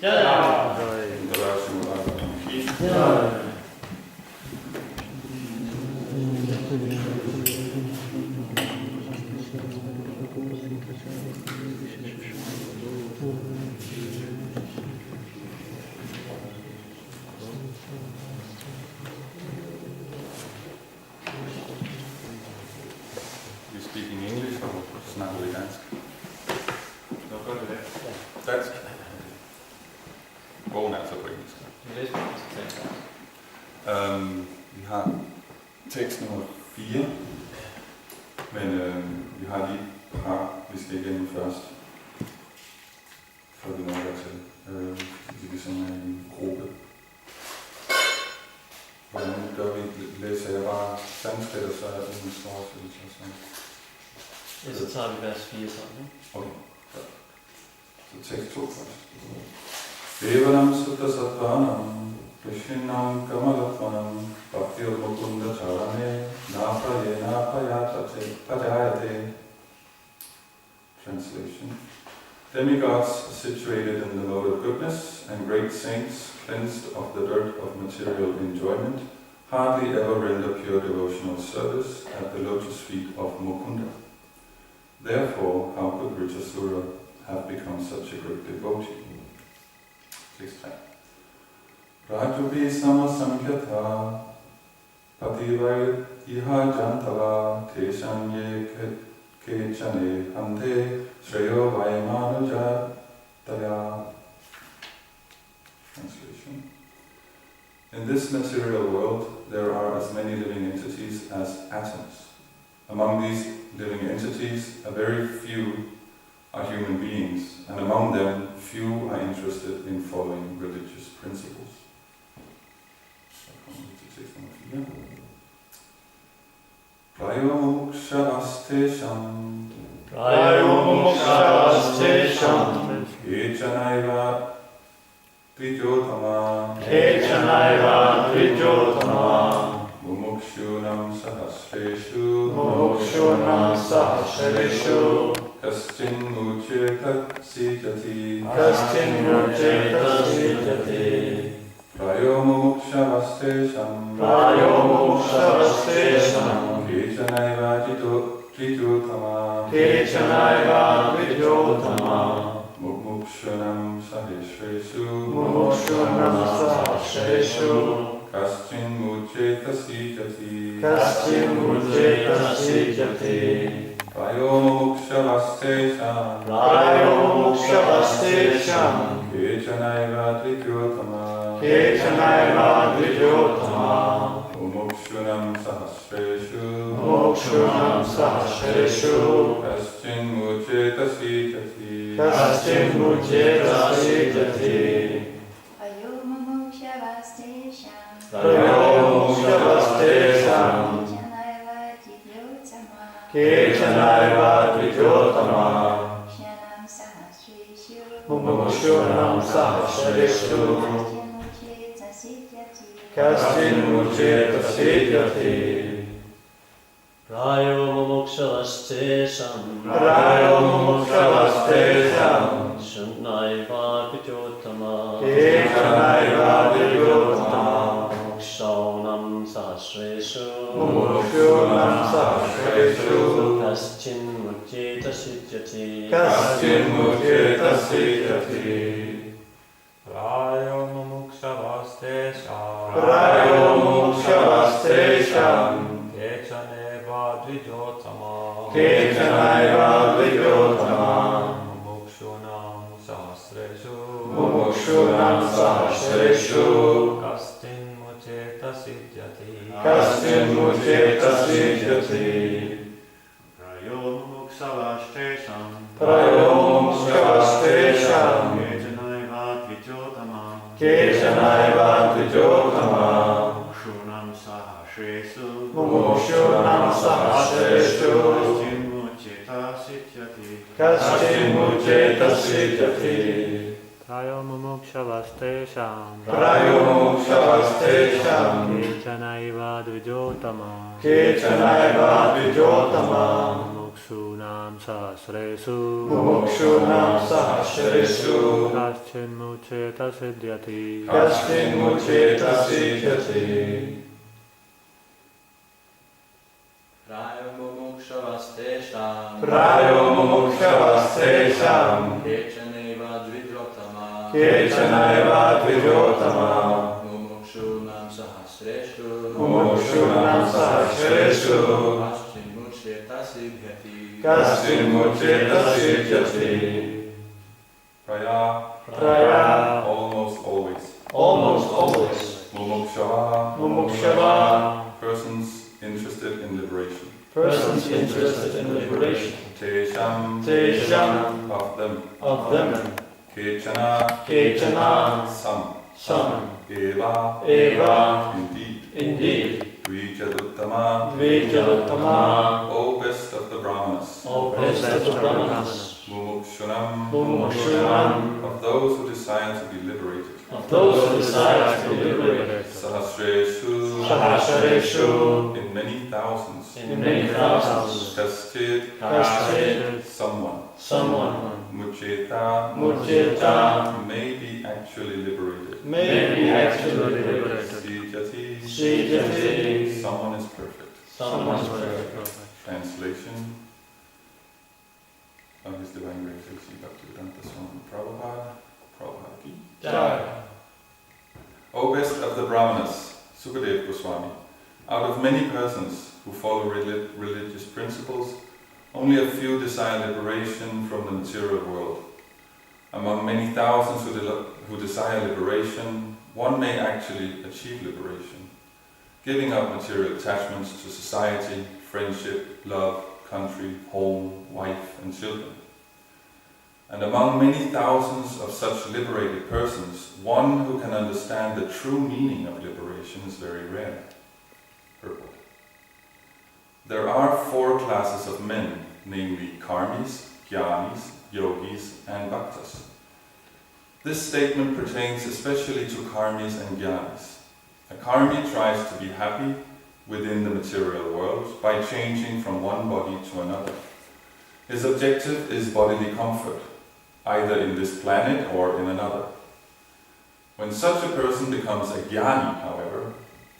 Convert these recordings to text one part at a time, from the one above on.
You speaking English or snakker vi dansk? Nå, gør det det. Dansk. Bogen er altså på engelsk. Vi har tekst nummer 4, men vi har lige et par, vi skal igennem først, før vi når dertil. Vi er sådan en gruppe. Hvordan gør vi? Læser jeg bare sanskrit, og så er det en oversættelse? Ja, så tager vi vers 4 sammen, ikke? Okay, godt. Så tekst 2 først. Devanam sutta sattvanam, krishinam kamalatvanam, bhaktir mukunda charane, napayena pajayate. Translation. Demigods situated in the mode of goodness and great saints cleansed of the dirt of material enjoyment hardly ever render pure devotional service at the lotus feet of Mukunda. Therefore, how could Ritasura have become such a great devotee? Text 3. Rajubi samasamkyata pativai iha jantava teshan ye kechane hante shreyo vaimanuja daya. Translation. In this material world, there are as many living entities as atoms. Among these living entities, a very few are human beings, and among them, few are interested in following religious principles. Prayomuksha astesham Echanaiva Trijotama Mumukshunam sahasreshu Kaschin muceta sijati Prayo mumukshavaste sham Kechanaiva trijotama Mumukshunam sahasreshu Kaschin muceta sijati Prayo mumukshavaste sham Kechanaiva trijotama Mumukshunam sahasreshu Kaschin muceta sijati Kechanaiva trijotama Mumukshunam sahasreshu Kaschin muceta siddhati Prayo mumukshavaste sham Shunnaiva vijotama Mukshonam sahasreshu Kaschin mujeta siddhati Prayo mumukshavaste sham Kechanaiva dvijotama Mumukshunam sahasreshu Kaschin muceta siddhati Prayo mumukshavaste sham Kechanaiva dvijotama Mumukshunam sahasreshu Kaschin muceta siddhati Prayo mumukshavaste sham Kechanaiva dvijotama Mumukshunam mumukshunam sahasresu Mumukshunam sahasresu kaschin muchyeta siddhyati Kaschin muchyeta siddhyati Prayo mumukshvastesham Prayo mumukshvastesham Kechaneva dvidrotama Kechaneva dvidrotama Mumukshunam sahasreshu Mumukshunam sahasresu Kaschin muchyeta siddhyati Kaschin muchyeta siddhyati Praya, Praya almost always. almost always Mumukshava, Mumukshava persons interested in liberation. persons interested in liberation Tesham, Tesham of them. of them Kechana, Kechana some. some Eva, Eva indeed. indeed Dvijaduttama, Vijaluttama O best of the Brahmanas. all best of the Brahmanas Mumukshunam, Mumukshunam of those who desire to be liberated. of those who desire to be liberated Sahasreshu, Sahasreshu in many thousands. in many thousands Kaschit, Kaschit someone. Muchyeta, Muchyeta may be actually liberated. may be actually liberated Siddhyati, Siddhyati someone is perfect. someone's perfect Translation of His Divine Grace A.C. Bhaktivedanta Swami Prabhupada, Prabhupada Ki. Jai. O best of the Brahmanas, Sukadeva Goswami, out of many persons who follow religious principles, only a few desire liberation from the material world. Among many thousands who desire liberation, one may actually achieve liberation, giving up material attachments to society, friendship, love, country, home, wife, and children. And among many thousands of such liberated persons, one who can understand the true meaning of liberation is very rare. Purport. There are 4 classes of men, namely karmis, jnanis, yogis, and bhaktas. This statement pertains especially to karmis and jnanis. A karmi tries to be happy within the material world by changing from one body to another. His objective is bodily comfort, either in this planet or in another. When such a person becomes a jnani, however,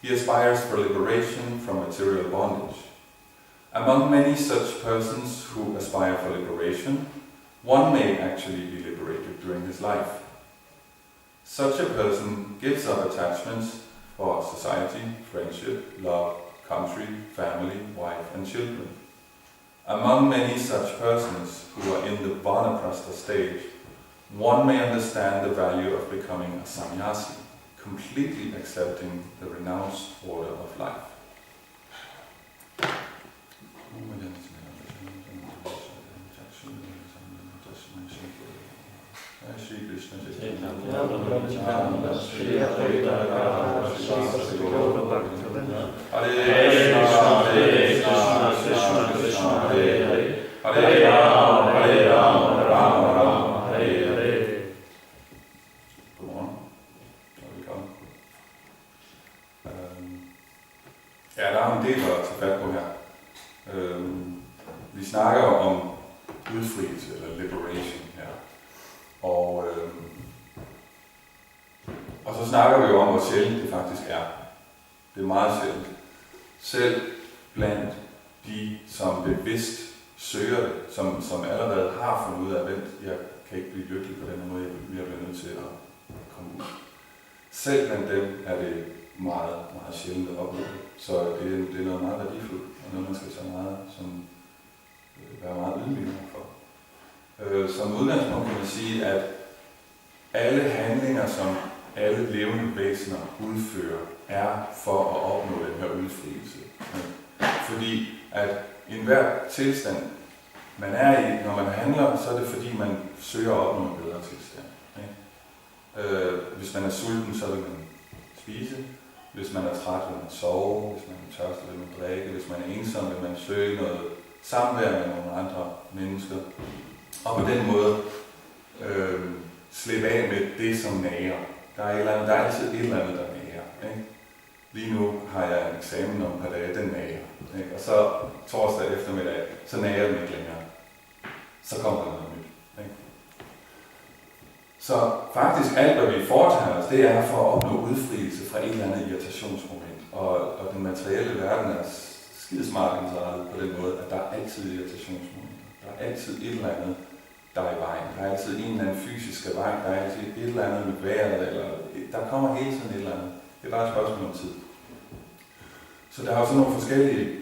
he aspires for liberation from material bondage. Among many such persons who aspire for liberation, one may actually be liberated during his life. Such a person gives up attachments for society, friendship, love, country, family, wife, and children. Among many such persons who are in the vanaprastha stage, one may understand the value of becoming a sannyasi, completely accepting the renounced order of life. Shri Krishna Hare Krishna, Krishna Krishna, Hare Hare, Hare Rama, Rama Rama, Hare Hare. Godmorgen. Velkommen. Ja, der er en del at tage fat på her. Vi snakker om udfrielse, eller liberation her. Og så snakker vi jo om, hvor sjældent det faktisk er. Det er meget sjældent. Selv blandt de, som bevidst søger det, som allerede har fundet ud af, at jeg kan ikke blive lykkelig på den måde, jeg bliver nødt til at komme ud. Selv blandt dem er det meget, meget sjældent at opleve. Så det er noget meget værdifuldt, og noget man skal tage meget, være meget ydmyg for. Som udgangspunkt kan man sige, at alle handlinger, som alle levende væsener udfører, er for at opnå den her udfrielse. Fordi at i enhver tilstand, man er i, når man handler, så er det fordi, man søger at opnå en bedre tilstand. Hvis man er sulten, så vil man spise. Hvis man er træt, vil man sove. Hvis man er tørstig, vil man drikke. Hvis man er ensom, vil man søge noget samvær med nogle andre mennesker. Og på den måde slippe af med det, som nager. Der er altid et eller andet, der nager. Ikke? Lige nu har jeg en eksamen om et par dage, den nager. Ikke? Og så torsdag eftermiddag, så nager den ikke længere. så kommer der noget nyt. Ikke? Så faktisk alt, hvad vi foretager os, det er for at opnå udfrielse fra et eller andet irritationsmoment. Og den materielle verden er skidesmart indrettet på den måde, at der er altid irritationsmomenter. Der er altid et eller andet, der er i vejen. Der er altid en eller anden fysisk vej. Der er altid et eller andet med vejret, eller der kommer hele tiden et eller andet. Det er bare et spørgsmål om tid. Så der er jo sådan nogle forskellige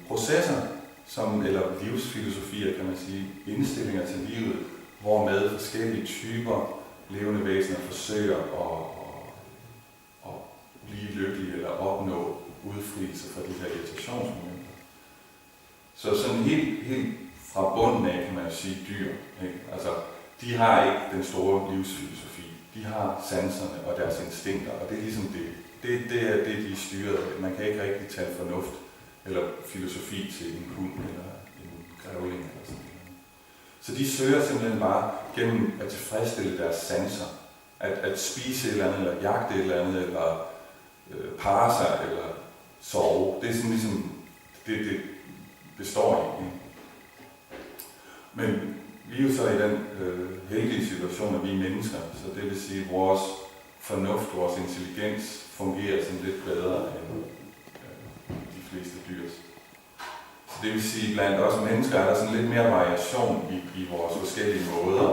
processer, eller livsfilosofier, kan man sige, indstillinger til livet, hvormed forskellige typer levende væsener forsøger at blive lykkelige eller opnå udfrielse fra de her irritationsmomenter. Så sådan helt fra bunden af, kan man sige, dyr. Ikke? Altså, de har ikke den store livsfilosofi. De har sanserne og deres instinkter, og det er ligesom det. Det er det, de er styret af. Man kan ikke rigtig tage fornuft eller filosofi til en hund eller en grævling eller sådan noget. Så de søger simpelthen bare gennem at tilfredsstille deres sanser. At spise et eller andet, eller jagte et eller andet, eller parre sig, eller sove. Det er sådan ligesom det består i. Men vi er jo så i den heldige situation, at vi er mennesker, så det vil sige, at vores fornuft, vores intelligens fungerer sådan lidt bedre end de fleste dyrs. Så det vil sige, at blandt os mennesker er der sådan lidt mere variation i vores forskellige måder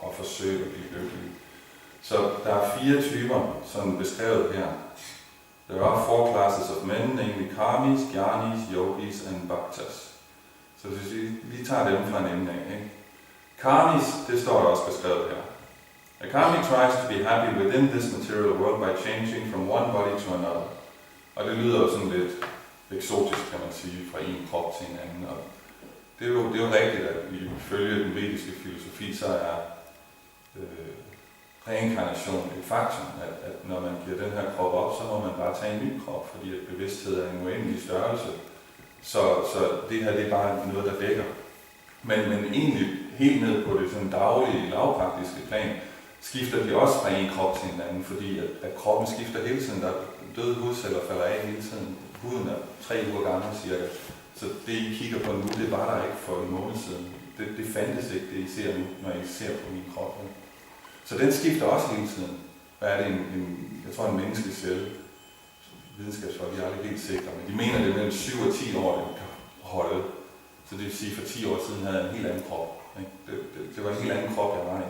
at forsøge at blive lykkelige. Så der er 4 typer, som beskrevet her. There are 4 classes of men, namely karmis, jnanis, yogis and bhaktas. Så det vil sige, vi tager dem fra en ende af. Ikke? Karmis, det står der også beskrevet her. A karmi tries to be happy within this material world by changing from one body to another. Og det lyder jo sådan lidt eksotisk, kan man sige, fra en krop til en anden. Og det er jo rigtigt, at ifølge den vediske filosofi, så er reinkarnation et faktum, at når man giver den her krop op, så må man bare tage en ny krop, fordi at bevidsthed er en uendelig størrelse. Så det her, det er bare noget, der dækker. Men egentlig helt ned på det sådan daglige, lavpraktiske plan, skifter de også fra en krop til en anden, fordi at kroppen skifter hele tiden. Der er døde hudceller falder af hele tiden. Huden er 3 uger gammel cirka. Så det, I kigger på nu, det var der ikke for en måned siden. Det fandtes ikke, det I ser nu, når I ser på min krop. Så den skifter også hele tiden. Hvad er det jeg tror en menneskelig celle? Videnskabsfolk, de er aldrig helt sikre, men de mener, det er mellem 7 og 10 år, den kan holde. Så det vil sige, for 10 år siden havde jeg en helt anden krop. Ikke? Det var en helt anden krop, jeg var i.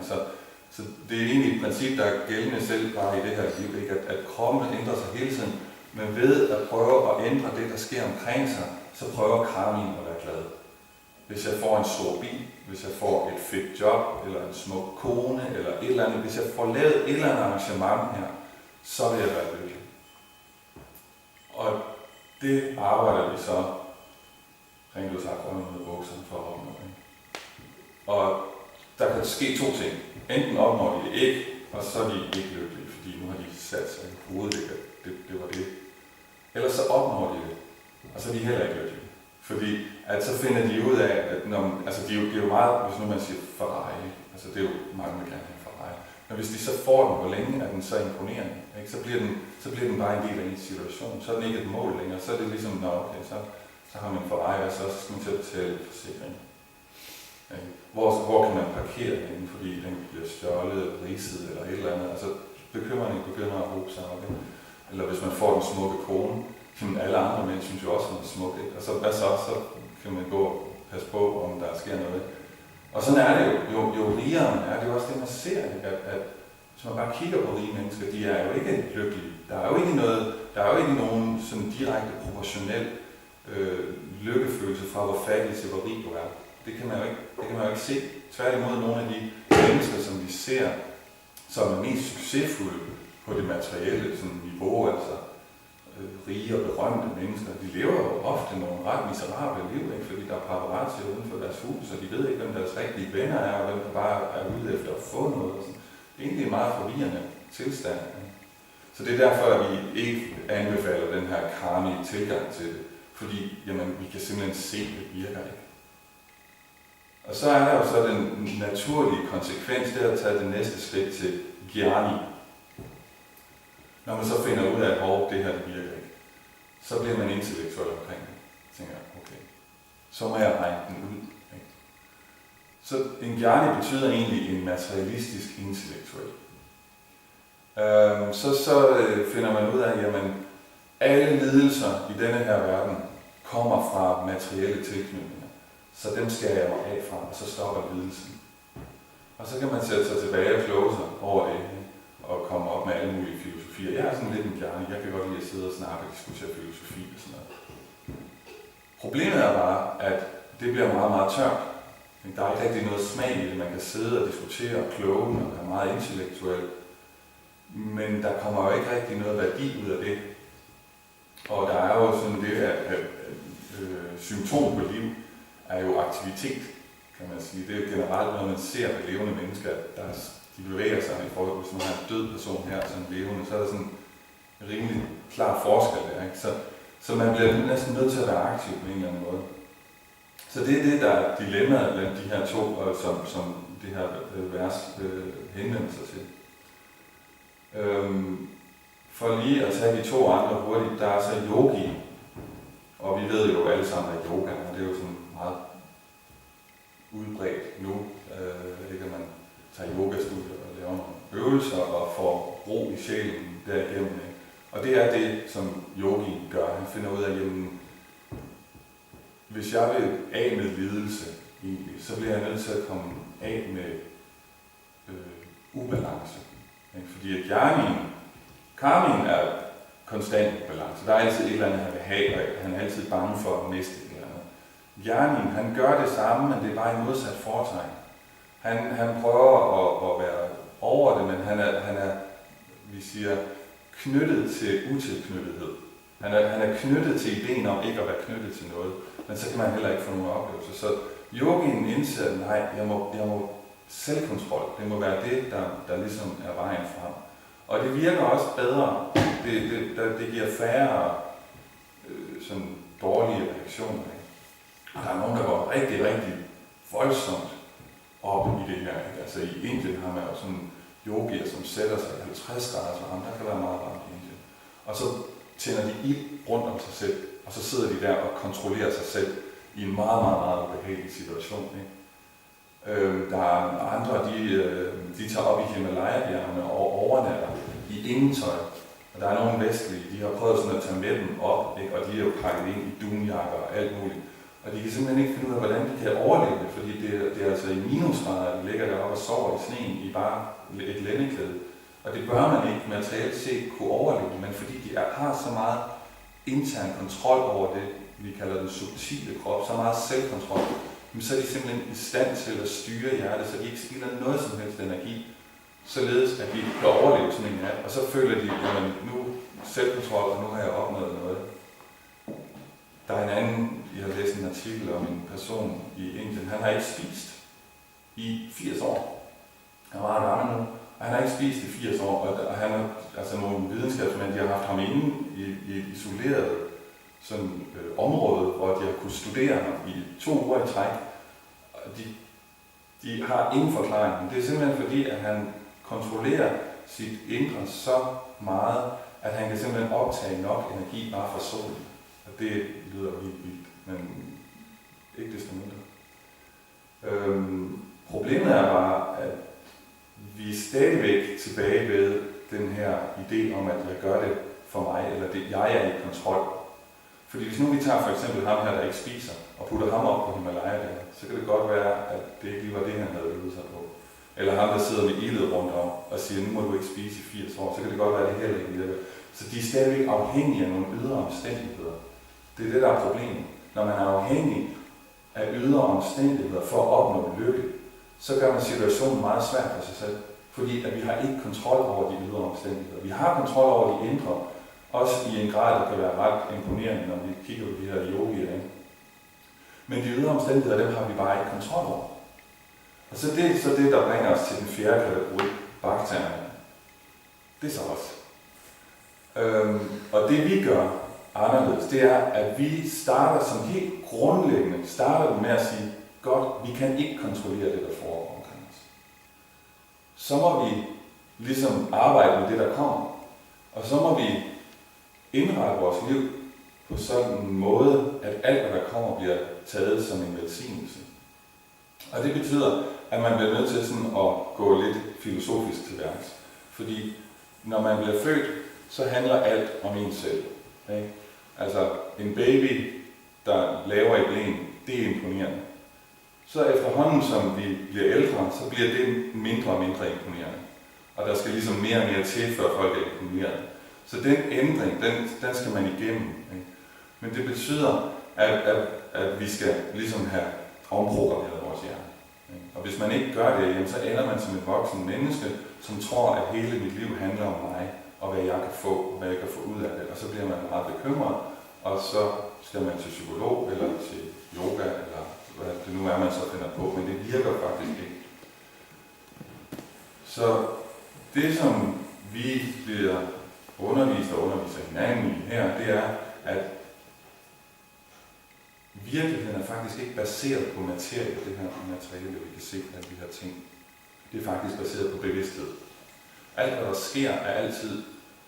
Så det er egentlig et princip, der er gældende selv bare i det her liv, ikke? At kroppen ændrer sig hele tiden, men ved at prøve at ændre det, der sker omkring sig, så prøver karmien at være glad. Hvis jeg får en stor bil, hvis jeg får et fedt job, eller en smuk kone, eller et eller andet, hvis jeg får lavet et eller andet arrangement her, så vil jeg være lykkelig. Og det arbejder vi så rent ud sagt under med bukserne for at opnå. Og der kan ske 2 ting. Enten opnår de det ikke, og så er de ikke lykkelige, fordi nu har de sat sig i hovedet, det var det. Eller så opnår de det, og så er de heller ikke lykkelige. Fordi at så finder de ud af, at det er jo meget, hvis nu man siger Ferrari, altså det er jo mange, der gerne have Ferrari. Men hvis de så får den, hvor længe er den så imponerende, ikke? Så bliver den bare en del af en situation. Så er den ikke et mål længere, så er det ligesom, okay, så har man Ferrari, og så skal man til at betale forsikring. Hvor kan man parkere den, fordi den bliver stjålet, ridset eller et eller andet. Altså bekymringen begynder at hobe sig op. Eller hvis man får den smukke kone, alle andre mænd synes jo også, at den er smuk. Ikke? Og så hvad så kan man gå og passe på, om der sker noget. Og sådan er det jo rigere man er, det er jo også det, man ser. At hvis man bare kigger på rige mennesker, de er jo ikke lykkelige. Der er jo ikke nogen sådan direkte proportionel lykkefølelse fra, hvor fattig til hvor rig du er. Det kan man jo ikke se. Tværtimod nogle af de mennesker, som vi ser, som er mest succesfulde på det materielle sådan niveau, altså rige og berømte mennesker, de lever jo ofte nogle ret miserable liv, ikke? Fordi der er paparazzi uden for deres hus, og de ved ikke, hvem deres rigtige venner er, og hvem der bare er ude efter at få noget. Og sådan. Det er egentlig en meget forvirrende tilstand. Ikke? Så det er derfor, at vi ikke anbefaler den her karmi tilgang til det, fordi vi kan simpelthen se, at det virker ikke. Og så er der jo så den naturlige konsekvens, det er at tage det næste skridt til jnani. Når man så finder ud af, at det her det virker ikke, så bliver man intellektuel omkring det. Så tænker jeg, okay, så må jeg regne den ud. Ikke? Så en gerning betyder egentlig en materialistisk intellektuel. Så finder man ud af, jamen alle lidelser i denne her verden kommer fra materielle tilknytninger. Så dem skal jeg mig af fra, og så stopper lidelsen. Og så kan man sætte sig tilbage og kloge sig over det, og komme op med alle mulige filosofier. Jeg er sådan lidt en gerning. Jeg kan godt lide at sidde og snakke og diskutere filosofi og sådan noget. Problemet er bare, at det bliver meget, meget tørt. Der er ikke rigtig noget smag i det. Man kan sidde og diskutere og kloge og være meget intellektuel. Men der kommer jo ikke rigtig noget værdi ud af det. Og der er jo sådan det, at symptom på liv er jo aktivitet, kan man sige. Det er jo generelt, når man ser ved levende mennesker, de bevæger sig i forhold til, hvis man har en død person her, sådan levende, så er der sådan en rimelig klar forskel der, ikke? Så man bliver næsten nødt til at være aktiv på en eller anden måde. Så det er det, der er dilemmaet blandt de her to, som det her vers henvender sig til. For lige at tage de to andre hurtigt, der er så yogi, og vi ved jo alle sammen, at yoga, og det er jo sådan meget udbredt nu, at man tager yogastudier og laver nogle øvelser og får ro i sjælen derigennem. Ikke? Og det er det, som yogien gør. Han finder ud af, at hvis jeg vil af med lidelse, egentlig, så bliver jeg nødt til at komme af med ubalance. Ikke? Fordi at karmien er konstant balance. Der er altid et eller andet, han vil have, og han er altid bange for at miste et eller andet. Hjernen, han gør det samme, men det er bare en modsat foretegn. Han prøver at være over det, men han er, vi siger, knyttet til utilknyttethed. Han er knyttet til ideen om ikke at være knyttet til noget, men så kan man heller ikke få nogen oplevelser. Så yogien indser, nej, jeg må selvkontrol. Det må være det, der ligesom er vejen frem. Og det virker også bedre. Det giver færre sådan dårlige reaktioner. Ikke? Der er nogen, der går rigtig, rigtig voldsomt op i det her. Ikke? Altså i Indien har man jo sådan yogier, som sætter sig i 50 graders varme. Der kan være meget varmt i Indien. Og så tænder de ild rundt om sig selv, og så sidder de der og kontrollerer sig selv i en meget, meget, meget ubehagelig situation. Ikke? Der er andre, de tager op i Himalaya-bjergene og overnatter i ingen tøj. Og der er nogle vestlige, de har prøvet sådan at tage med dem op, ikke? Og de er jo pakket ind i dunjakker og alt muligt. Og de kan simpelthen ikke finde ud af, hvordan de kan overleve det, fordi det er altså i minusgrader, de ligger deroppe og sover i sneen i bare et lændeklæde. Og det bør man ikke materielt set kunne overleve, men fordi de har så meget intern kontrol over det, vi kalder den subtile krop, så meget selvkontrol, så er de simpelthen i stand til at styre hjertet, så de ikke spilder noget som helst energi, således at de kan overleve sådan en nat. Og så føler de, at nu selvkontrol, og nu har jeg opnået noget. Der er en anden, jeg har læst en artikel om en person i Indien, han har ikke spist i 80 år. Han var gammel nu, og han har ikke spist i 80 år, og han har altså nogle videnskabsmænd, de har haft ham inde i et isoleret sådan, område, hvor de har kunnet studere ham i 2 uger i træk. Og de har ingen forklaring. Det er simpelthen fordi, at han kontrollerer sit indre så meget, at han kan simpelthen optage nok energi bare fra solen. Og det lyder vildt, men ikke desto mindre. Problemet er bare, at vi er stadigvæk tilbage ved den her idé om, at jeg gør det for mig, eller det, jeg er i kontrol. Fordi hvis nu vi tager for eksempel ham her, der ikke spiser, og putter ham op på Himalaya, så kan det godt være, at det ikke lige var det, han havde øvet sig på. Eller ham, der sidder med ildet rundt om og siger, nu må du ikke spise i 80 år, så kan det godt være, at det heller ikke virker. Så de er stadigvæk afhængige af nogle ydre omstændigheder. Det er det, der er problemet. Når man er afhængig af ydre omstændigheder for at opnå lykke, så gør man situationen meget svær for sig selv. Fordi at vi har ikke kontrol over de ydre omstændigheder. Vi har kontrol over de indre, også i en grad, der kan være ret imponerende, når vi kigger på de her yogier. Ikke? Men de ydre omstændigheder, dem har vi bare ikke kontrol over. Og så det er så det, der bringer os til den 4. kategori, bakterierne. Det er så også. Og det vi gør anderledes, det er, at vi starter som helt grundlæggende, med at sige, godt, vi kan ikke kontrollere det, der foregår omkring os. Så må vi ligesom arbejde med det, der kommer. Og så må vi indrette vores liv på sådan en måde, at alt, hvad der kommer, bliver taget som en velsignelse. Og det betyder, at man bliver nødt til sådan at gå lidt filosofisk til værks. Fordi når man bliver født, så handler alt om en selv. Ikke? Altså en baby, der laver et blæn, det er imponerende. Så efterhånden som vi bliver ældre, så bliver det mindre og mindre imponerende. Og der skal ligesom mere og mere til, før folk er imponeret. Så den ændring, den skal man igennem. Ikke? Men det betyder, at vi skal ligesom have omprogrammeret vores hjerne. Ikke? Og hvis man ikke gør det, jamen, så ender man som et voksen menneske, som tror, at hele mit liv handler om mig, og hvad jeg kan få, og hvad jeg kan få ud af det. Og så bliver man meget bekymret, og så skal man til psykolog, eller til yoga, eller hvad det nu er, man så finder på, men det virker faktisk ikke. Så det, som vi bliver undervist og underviser hinanden i her, det er, at virkeligheden er faktisk ikke baseret på materie, det her materiale, vi kan se af de her ting. Det er faktisk baseret på bevidsthed. Alt, hvad der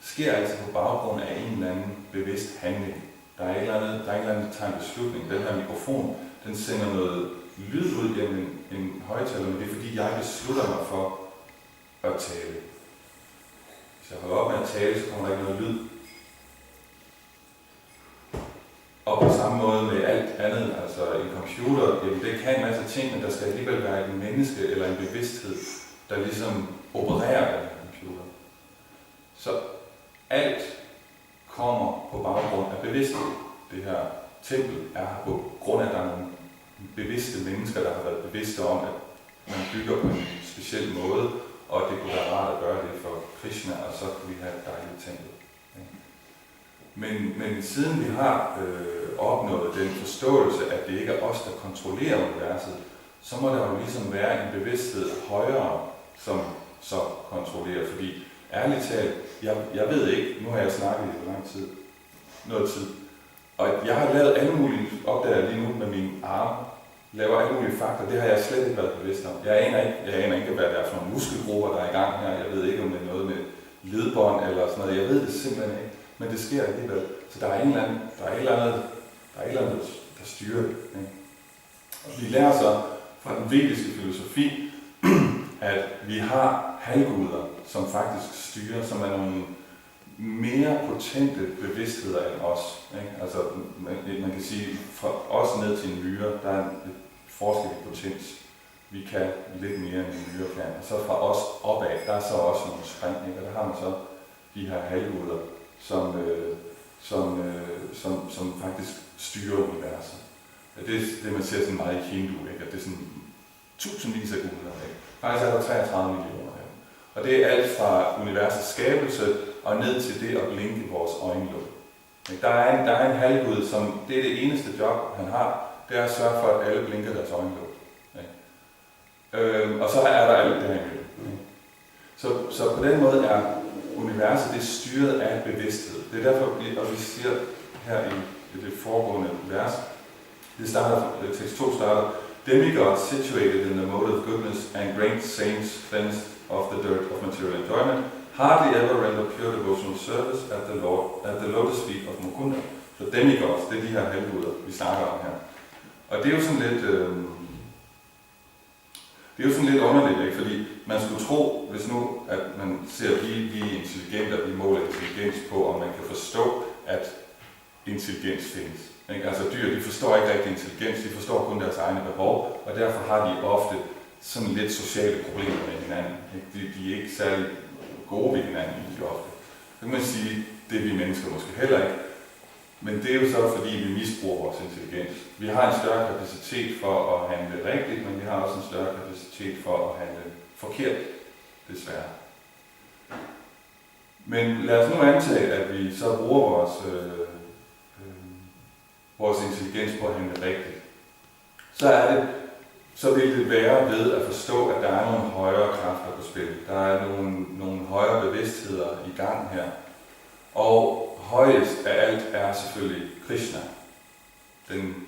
sker altid på baggrund af en eller anden bevidst handling. Der er en eller anden, der tager en beslutning. Den her mikrofon, den sender noget lyd ud gennem en højttaler, men det er fordi, jeg beslutter mig for at tale. Hvis jeg holder op med at tale, så kommer der ikke noget lyd. Og på samme måde med alt andet, altså en computer, det kan en masse ting, men der skal alligevel være et menneske eller en bevidsthed, der ligesom opererer den her computer. Så alt kommer på baggrund af bevidsthed. Det her tempel er her på grund af, at der er nogle bevidste mennesker, der har været bevidste om, at man bygger på en speciel måde, og det kunne være rart at gøre det for Krishna, og så kunne vi have et dejligt tempel. Men siden vi har opnået den forståelse, at det ikke er os, der kontrollerer universet, så må der jo ligesom være en bevidsthed højere, som så kontrollerer. Fordi ærligt talt, jeg ved ikke, nu har jeg snakket i hvor lang tid, noget tid, og jeg har lavet alle mulige, opdager lige nu med mine arme, laver alle mulige fakta, det har jeg slet ikke været bevidst om. Jeg aner ikke, hvad det er for nogle muskelgrupper, der er i gang her. Jeg ved ikke, om det er noget med ledbånd eller sådan noget. Jeg ved det simpelthen ikke, men det sker alligevel. Så der er et eller andet, der styrer det. Ikke? Og vi lærer så fra den vediske filosofi, at vi har halvguder, som faktisk styrer, som er nogle mere potente bevidstheder end os. Ikke? Altså, man kan sige, fra os ned til en myre, der er et forskel i potens. Vi kan lidt mere end en myre kan. Og så fra os opad, der er så også nogle spring, ikke? Og der har man så de her halvguder, som faktisk styrer universet. Det man ser sådan meget i Hindu, ikke? At det er sådan tusindvis af guder. Ikke? Faktisk er der 33 millioner her. Og det er alt fra universets skabelse og ned til det at blinke vores øjenlåg. Der er en halvgud, som det er det eneste job, han har, det er at sørge for, at alle blinker deres øjenlåg. Og så er der alt det her imellem. Så på den måde er universet det styret af bevidsthed. Det er derfor, og vi siger her i det foregående vers, tekst 2 starter, Demigods situated in the mode of goodness and great saints cleansed of the dirt of material enjoyment, hardly ever render pure devotional service at the lotus feet of Mukunda. Så demigods, det er de her halvguder, vi snakker om her. Og det er jo sådan lidt, underligt, ikke? Fordi man skulle tro, hvis nu, at man ser, at vi er intelligente, og vi måler intelligens på, om man kan forstå, at intelligens findes. Ikke? Altså dyr, de forstår ikke rigtig intelligens, de forstår kun deres egne behov, og derfor har de ofte sådan lidt sociale problemer med hinanden. Ikke? De er ikke særlig gode ved hinanden, de ofte. Så kan man sige, det er vi mennesker måske heller ikke. Men det er jo så, fordi vi misbruger vores intelligens. Vi har en større kapacitet for at handle rigtigt, men vi har også en større kapacitet for at handle forkert, desværre. Men lad os nu antage, at vi så bruger vores intelligens på at handle rigtigt. Så vil det være ved at forstå, at der er nogle højere kræfter på spil. Der er nogle højere bevidstheder i gang her. Og højest af alt er selvfølgelig Krishna. Den,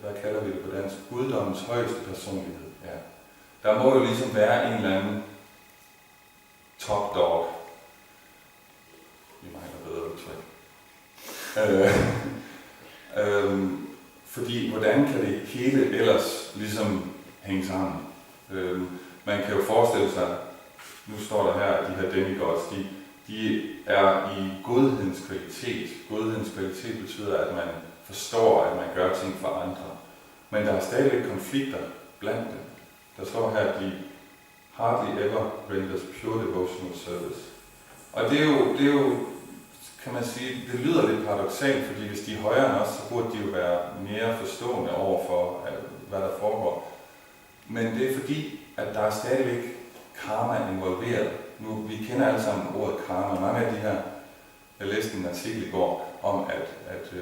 hvad kalder vi det på dansk? Guddommens højeste personlighed. Ja. Der må jo ligesom være en eller anden top dog. Vi mangler bedre udtryk. Fordi hvordan kan det hele ellers ligesom hænge sammen? Man kan jo forestille sig, nu står der her, at de her demigods, de er i godhedens kvalitet. Godhedens kvalitet betyder, at man forstår, at man gør ting for andre. Men der er stadigvæk konflikter blandt dem. Der står her, at de hardly ever renders pure devotional service. Og det er jo, kan man sige, det lyder lidt paradoksalt, fordi hvis de er højere end os, så burde de jo være mere forstående over for, hvad der foregår. Men det er fordi, at der er stadigvæk karma involveret. Nu, vi kender alle sammen ordet karma. Mange af de her, jeg læste en artikel i går om, at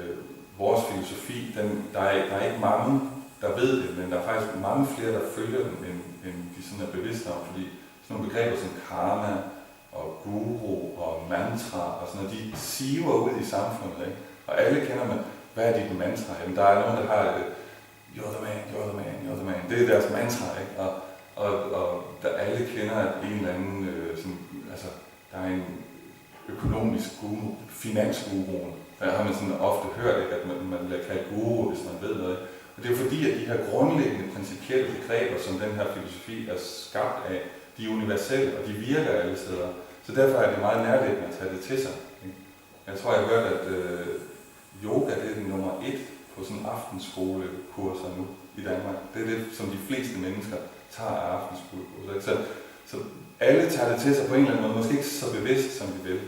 vores filosofi, der er ikke mange, der ved det, men der er faktisk mange flere, der følger den, end de sådan er bevidste om, fordi sådan nogle begreber som karma og guru og mantra og sådan noget, de siver ud i samfundet, ikke? Og alle kender man, hvad er dit mantra? Jamen, der er nogen, der har you're the man, you're the man, you're the man. Det er deres mantra, ikke? Og der alle kender en eller anden, altså, der er en økonomisk guru, finansguruen. Der har man sådan ofte hørt, ikke, at man bliver kaldt guru, hvis man ved noget. Og det er jo fordi, at de her grundlæggende principielle begreber, som den her filosofi er skabt af, de er universelle, og de virker alle steder. Så derfor er det meget nærliggende at tage det til sig. Ikke? Jeg tror, jeg har hørt, at yoga det er nummer 1 på sådan aftenskolekurser nu i Danmark. Det er det, som de fleste mennesker tager af aftenskolekurser. Så alle tager det til sig på en eller anden måde, måske ikke så bevidst, som de vil.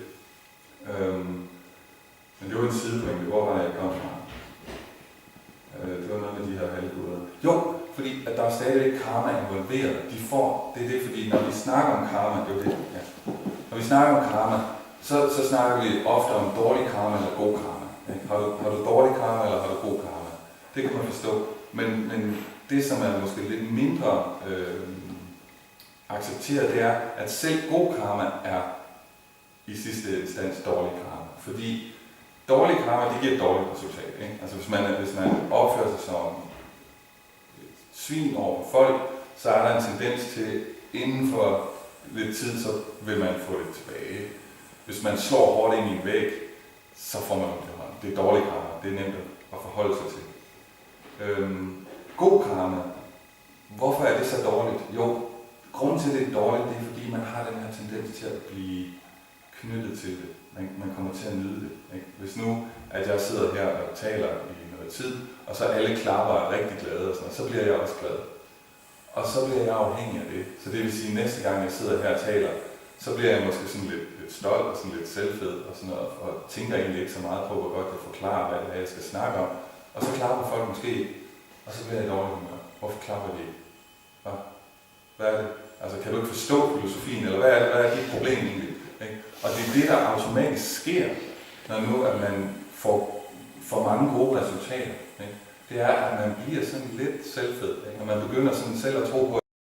Men det var en sidepointe, hvor var jeg kom fra? Det var noget med de her halvguder. Jo, fordi at der er stadigvæk karma involveret. Det er det, fordi når vi snakker om karma, det er det, ja. Når vi snakker om karma, så snakker vi ofte om dårlig karma eller god karma. Ikke? Har du dårlig karma eller har du god karma? Det kan man forstå. Men det, som er måske lidt mindre accepteret, det er, at selv god karma er i sidste instans dårlig karma. Fordi dårlig karma, det giver et dårligt resultat. Ikke? Altså hvis man opfører sig som svin over for folk, så er der en tendens til, inden for lidt tid, så vil man få det tilbage. Hvis man slår hårdt ind i en væg, så får man det hånd. Det er dårlig karma. Det er nemt at forholde sig til. God karma. Hvorfor er det så dårligt? Jo, grunden til, at det er dårligt, det er, fordi man har den her tendens til at blive knyttet til det. Man kommer til at nyde det. Ikke? Hvis nu, at jeg sidder her og taler i noget tid, og så alle klapper er rigtig glade, og sådan noget, så bliver jeg også glad. Og så bliver jeg afhængig af det. Så det vil sige, at næste gang jeg sidder her og taler, så bliver jeg måske sådan lidt stolt og sådan lidt selvfed og sådan noget, og tænker egentlig ikke så meget på, hvor godt jeg forklarer, hvad det er, jeg skal snakke om. Og så klapper folk måske ikke, og så bliver jeg i dårlig humør. Hvorfor klapper de ikke? Hvad er det? Altså, kan du ikke forstå filosofien, eller hvad er dit problem egentlig? Ikke? Og det er det, der automatisk sker, når nu at man får for mange gode resultater. Ikke? Det er, at man bliver sådan lidt selvfed, ikke? Når man begynder sådan selv at tro på,